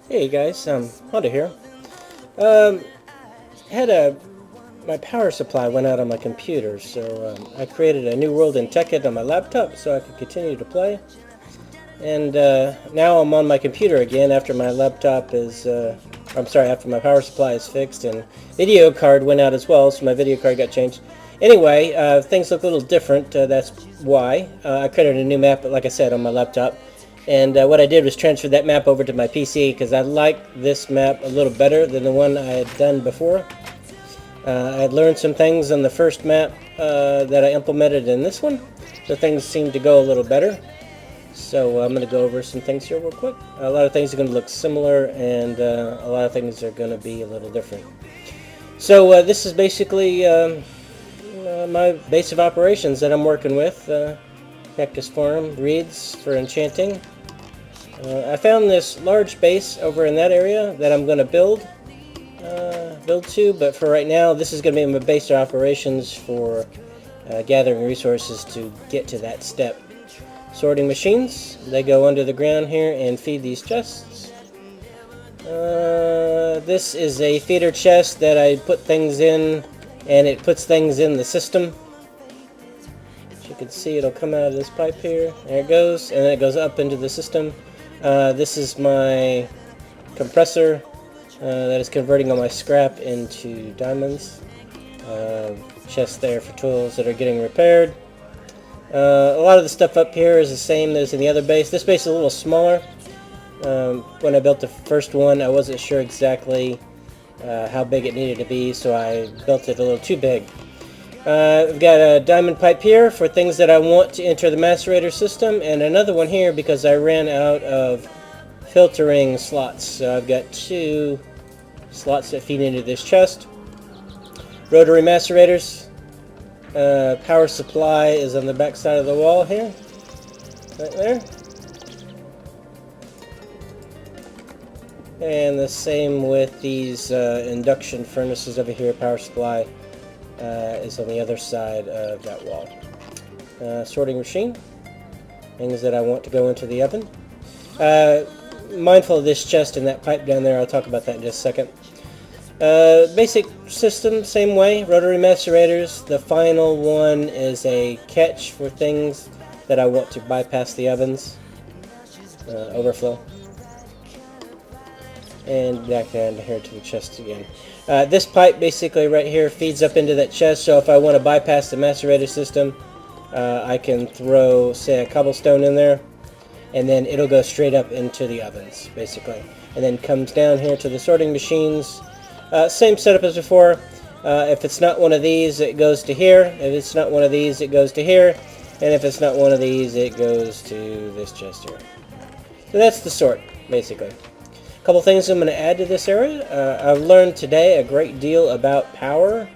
Hey guys, Honda here. Um, had a my power supply went out on my computer, so I created a new world in Tekkit on my laptop so I could continue to play. And now I'm on my computer again after my laptop is, I'm sorry, after my power supply is fixed and video card went out as well, so my video card got changed. Anyway, things look a little different. That's why I created a new map, like I said, on my laptop. And what I did was transfer that map over to my PC because I like this map a little better than the one I had done before. I had learned some things on the first map that I implemented in this one, so things seemed to go a little better. So I'm going to go over some things here real quick. A lot of things are going to look similar, and a lot of things are going to be a little different. So this is basically my base of operations that I'm working with. Cactus Farm, reeds for enchanting. I found this large base over in that area that I'm going to build to, but for right now this is going to be my base of operations for gathering resources to get to that step. Sorting machines, they go under the ground here and feed these chests. This is a feeder chest that I put things in, and it puts things in the system. As you can see, it'll come out of this pipe here. There it goes, and then it goes up into the system. This is my compressor that is converting all my scrap into diamonds. Chest there for tools that are getting repaired. A lot of the stuff up here is the same as in the other base. This base is a little smaller. When I built the first one, I wasn't sure exactly how big it needed to be, so I built it a little too big. I've got a diamond pipe here for things that I want to enter the macerator system, and another one here because I ran out of filtering slots. So I've got 2 slots that feed into this chest. Rotary macerators. Power supply is on the back side of the wall here, right there. And the same with these induction furnaces over here. Power supply is on the other side of that wall. Sorting machine, things that I want to go into the oven. Mindful of this chest and that pipe down there, I'll talk about that in just a second. Basic system, same way, rotary macerators. The final one is a catch for things that I want to bypass the ovens, overflow. And back down here to the chest again. This pipe basically right here feeds up into that chest, so if I want to bypass the macerator system, I can throw, say, a cobblestone in there, and then it'll go straight up into the ovens, basically. And then comes down here to the sorting machines. Same setup as before. If it's not one of these, it goes to here. If it's not one of these, it goes to here. And if it's not one of these, it goes to this chest here. So that's the sort, basically. A couple things I'm going to add to this area. I've learned today a great deal about power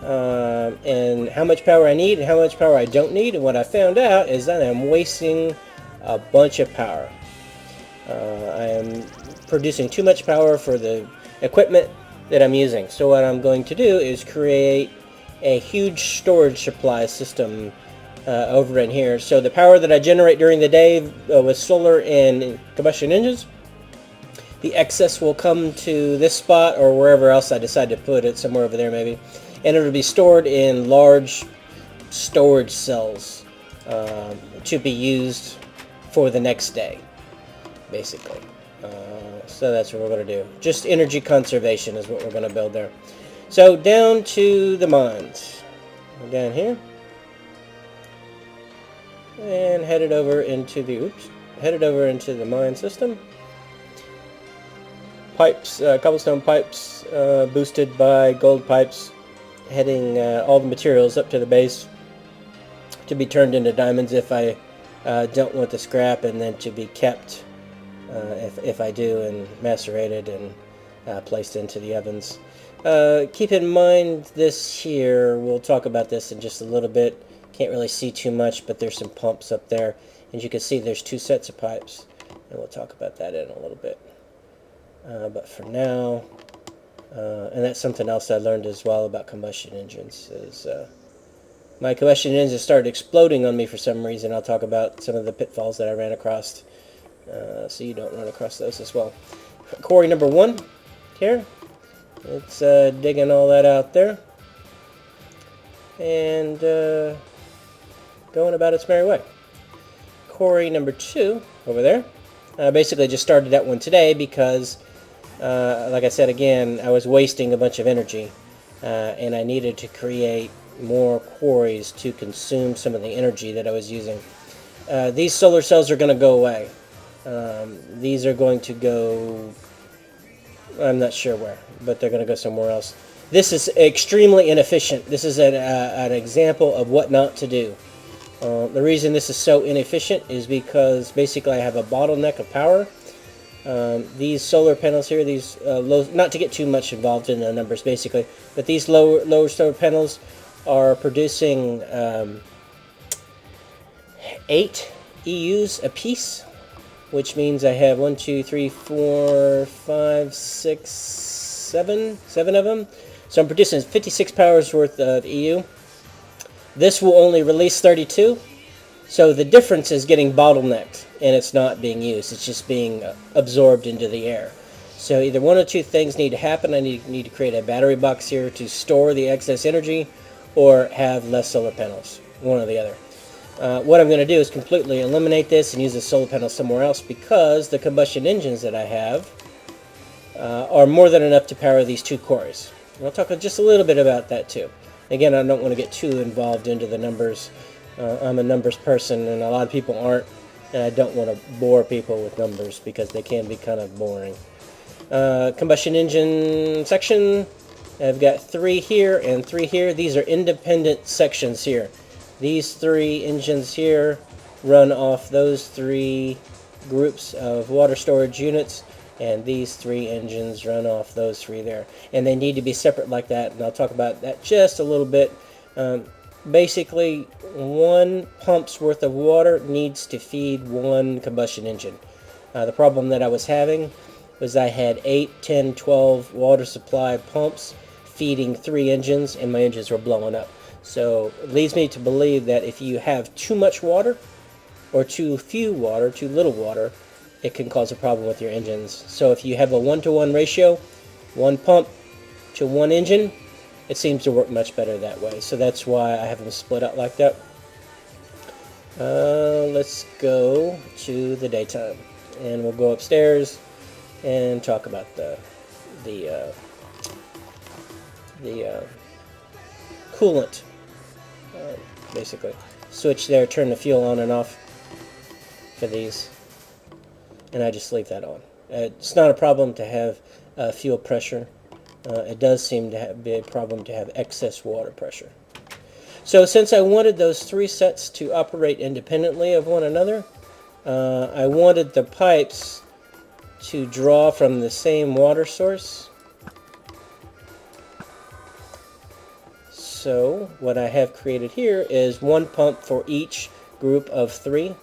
and how much power I need and how much power I don't need. And what I found out is that I'm wasting a bunch of power. I am producing too much power for the equipment that I'm using. So what I'm going to do is create a huge storage supply system over in here. So the power that I generate during the day with solar and combustion engines, the excess will come to this spot or wherever else I decide to put it, somewhere over there maybe, and it'll be stored in large storage cells to be used for the next day, basically. So that's what we're going to do. Just energy conservation is what we're going to build there. So down to the mines. Down here. And headed over into the mine system. Pipes, cobblestone pipes, boosted by gold pipes, heading all the materials up to the base to be turned into diamonds if I don't want the scrap, and then to be kept if I do, and macerated and placed into the ovens. Keep in mind this here, we'll talk about this in just a little bit. Can't really see too much, but there's some pumps up there. As you can see, there's 2 sets of pipes, and we'll talk about that in a little bit. But for now, and that's something else I learned as well about combustion engines, is my combustion engines started exploding on me for some reason. I'll talk about some of the pitfalls that I ran across, so you don't run across those as well. quarry number 1 here. It's digging all that out there and going about its merry way. Quarry number 2 over there. I basically just started that one today because, like I said again, I was wasting a bunch of energy and I needed to create more quarries to consume some of the energy that I was using. These solar cells are going to go away. These are going to go, I'm not sure where, but they're going to go somewhere else. This is extremely inefficient. This is an example of what not to do. The reason this is so inefficient is because basically I have a bottleneck of power. These solar panels here, these low, not to get too much involved in the numbers basically, but these lower solar panels are producing 8 EUs a piece, which means I have 1, 2, 3, 4, 5, 6, 7 of them. So I'm producing 56 powers worth of EU. This will only release 32. So the difference is getting bottlenecked and it's not being used. It's just being absorbed into the air. So either one or two things need to happen. I need to create a battery box here to store the excess energy or have less solar panels. One or the other. What I'm going to do is completely eliminate this and use the solar panel somewhere else because the combustion engines that I have are more than enough to power these 2 quarries. And I'll talk just a little bit about that too. Again, I don't want to get too involved into the numbers. I'm a numbers person and a lot of people aren't, and I don't want to bore people with numbers because they can be kind of boring. Combustion engine section, I've got 3 here and 3 here. These are independent sections here. These 3 engines here run off those 3 groups of water storage units, and these 3 engines run off those 3 there. And they need to be separate like that, and I'll talk about that just a little bit. Basically, 1 pump's worth of water needs to feed 1 combustion engine. The problem that I was having was I had 8, 10, 12 water supply pumps feeding 3 engines, and my engines were blowing up. So it leads me to believe that if you have too much water or too few water, too little water, it can cause a problem with your engines. So if you have a 1-to-1 ratio, 1 pump to 1 engine, it seems to work much better that way. So that's why I have them split out like that. Let's go to the daytime, and we'll go upstairs and talk about the coolant. Basically, switch there, turn the fuel on and off for these, and I just leave that on. It's not a problem to have fuel pressure. It does seem to be a problem to have excess water pressure. So since I wanted those 3 sets to operate independently of one another, I wanted the pipes to draw from the same water source. So what I have created here is 1 pump for each group of 3,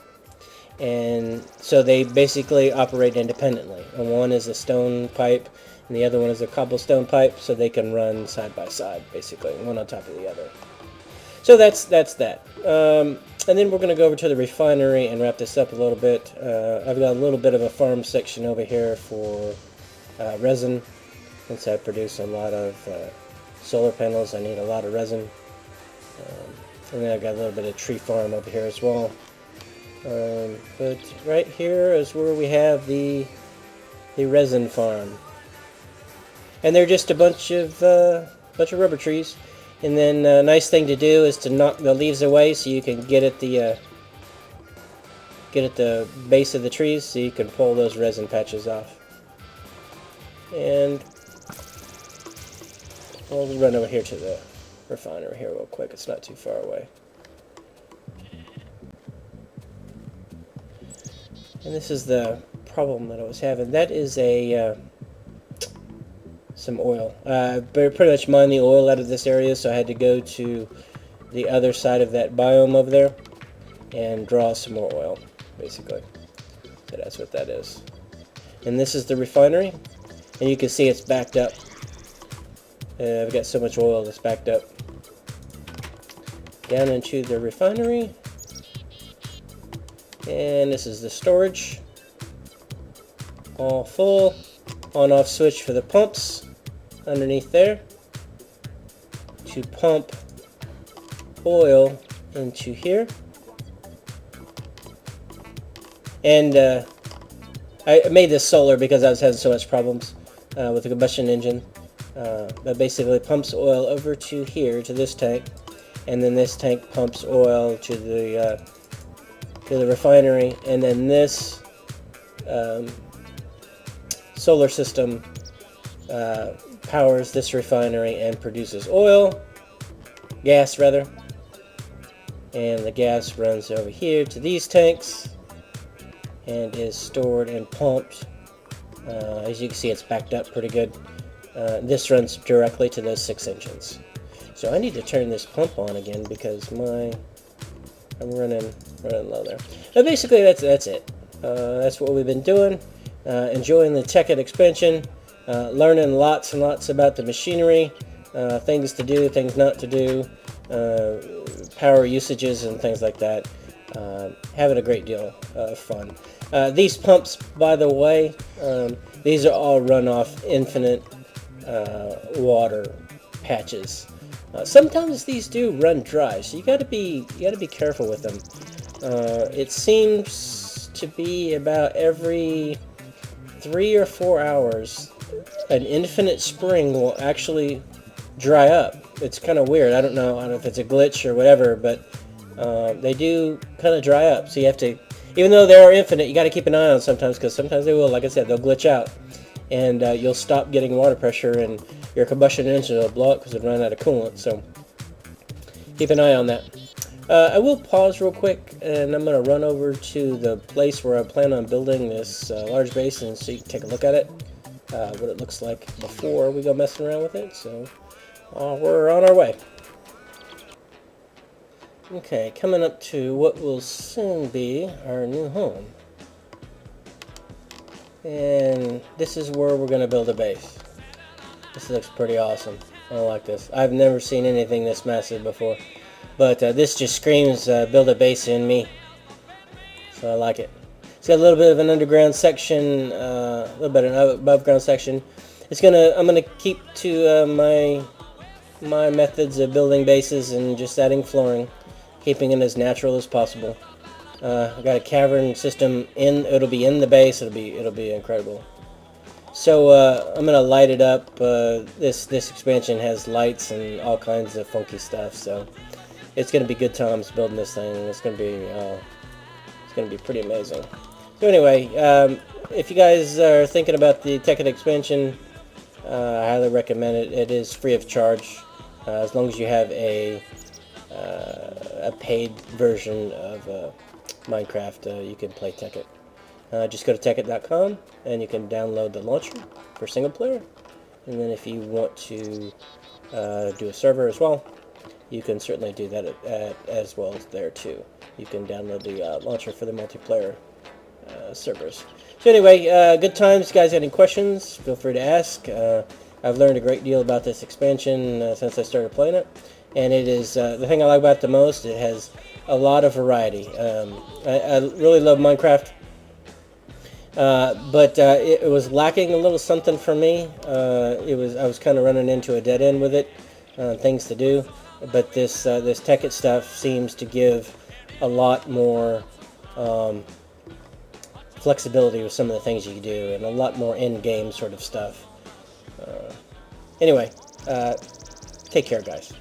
and so they basically operate independently. And one is a stone pipe and the other one is a cobblestone pipe, so they can run side by side, basically, one on top of the other. So that's that. And then we're going to go over to the refinery and wrap this up a little bit. I've got a little bit of a farm section over here for resin, since I produce a lot of solar panels. I need a lot of resin. And then I've got a little bit of tree farm over here as well. But right here is where we have the resin farm. And they're just a bunch of rubber trees. And then a nice thing to do is to knock the leaves away so you can get at the base of the trees so you can pull those resin patches off. And we'll run over here to the refinery here real quick. It's not too far away. And this is the problem that I was having. That is some oil. Pretty much mined the oil out of this area, so I had to go to the other side of that biome over there and draw some more oil, basically. So that's what that is. And this is the refinery, and you can see it's backed up. I've got so much oil that's backed up. Down into the refinery, and this is the storage, all full. on-off switch for the pumps underneath there to pump oil into here. And I made this solar because I was having so much problems with the combustion engine. That basically pumps oil over to here, to this tank, and then this tank pumps oil to the refinery, and then this solar system powers this refinery and produces oil, gas rather, and the gas runs over here to these tanks and is stored and pumped. As you can see, it's backed up pretty good. This runs directly to those 6 engines. So I need to turn this pump on again because I'm running low there. But basically, that's it. That's what we've been doing. Enjoying the Tekkit expansion. Learning lots and lots about the machinery, things to do, things not to do, power usages and things like that. Having a great deal of fun. These pumps, by the way, these are all runoff infinite water patches. Sometimes these do run dry, so you got to be careful with them. It seems to be about every 3 or 4 hours an infinite spring will actually dry up. It's kind of weird. I don't know if it's a glitch or whatever, but they do kind of dry up. So you have to, even though they are infinite, you got to keep an eye on sometimes, because sometimes they will, like I said, they'll glitch out, and you'll stop getting water pressure, and your combustion engine will blow up because it ran out of coolant. So keep an eye on that. I will pause real quick, and I'm going to run over to the place where I plan on building this large basin so you can take a look at it, what it looks like before we go messing around with it. So we're on our way. Okay, coming up to what will soon be our new home. And this is where we're going to build a base. This looks pretty awesome. I like this. I've never seen anything this massive before. But this just screams build a base in me. So I like it. It's got a little bit of an underground section, a little bit of an above ground section. I'm gonna keep to my methods of building bases and just adding flooring, keeping it as natural as possible. I got a cavern system it'll be in the base. It'll be incredible. So I'm gonna light it up. This expansion has lights and all kinds of funky stuff. So it's gonna be good times building this thing. It's gonna be pretty amazing. So anyway, if you guys are thinking about the Tekkit expansion, I highly recommend it. It is free of charge, as long as you have a paid version of Minecraft. You can play Tekkit. Just go to Tekkit.com and you can download the launcher for single player. And then if you want to do a server as well, you can certainly do that as well as there too. You can download the launcher for the multiplayer servers. So anyway, good times. You guys have any questions, feel free to ask. I've learned a great deal about this expansion since I started playing it. And it is, the thing I like about it the most, it has a lot of variety. I really love Minecraft. But it was lacking a little something for me. I was kind of running into a dead end with it, things to do. But this Tekkit stuff seems to give a lot more flexibility with some of the things you can do, and a lot more in-game sort of stuff. Anyway, take care, guys.